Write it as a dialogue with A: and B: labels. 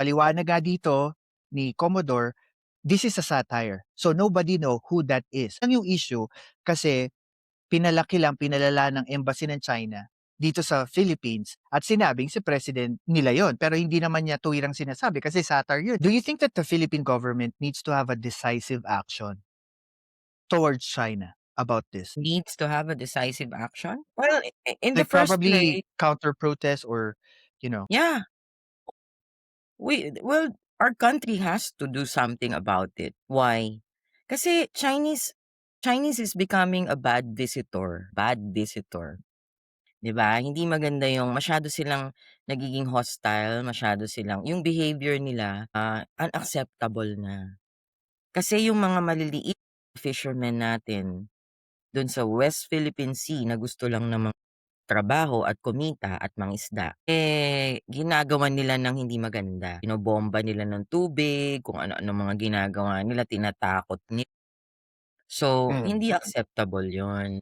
A: Paliwanag nga dito ni Commodore, this is a satire. So nobody know who that is. Ang yung issue kasi pinalaki lang, pinalala ng embassy ng China dito sa Philippines at sinabing si president nila yon. Pero hindi naman niya tuwirang sinasabi kasi satire yun. Do you think that the Philippine government needs to have a decisive action towards China about this?
B: Needs to have a decisive action? Well, in the
A: Like
B: first place,
A: probably counter protest or, you know.
B: yeah, our country has to do something about it. Why? Kasi Chinese is becoming a bad visitor, 'di ba? Hindi maganda yung masyado silang nagiging hostile, masyado silang yung behavior nila, unacceptable na. Kasi yung mga maliliit na fishermen natin dun sa West Philippine Sea na gusto lang namang trabaho at kumita at mangisda, ginagawan nila ng hindi maganda. Binobomba nila ng tubig, kung ano-ano mga ginagawa nila, tinatakot So,
A: Mm.
B: hindi acceptable yon.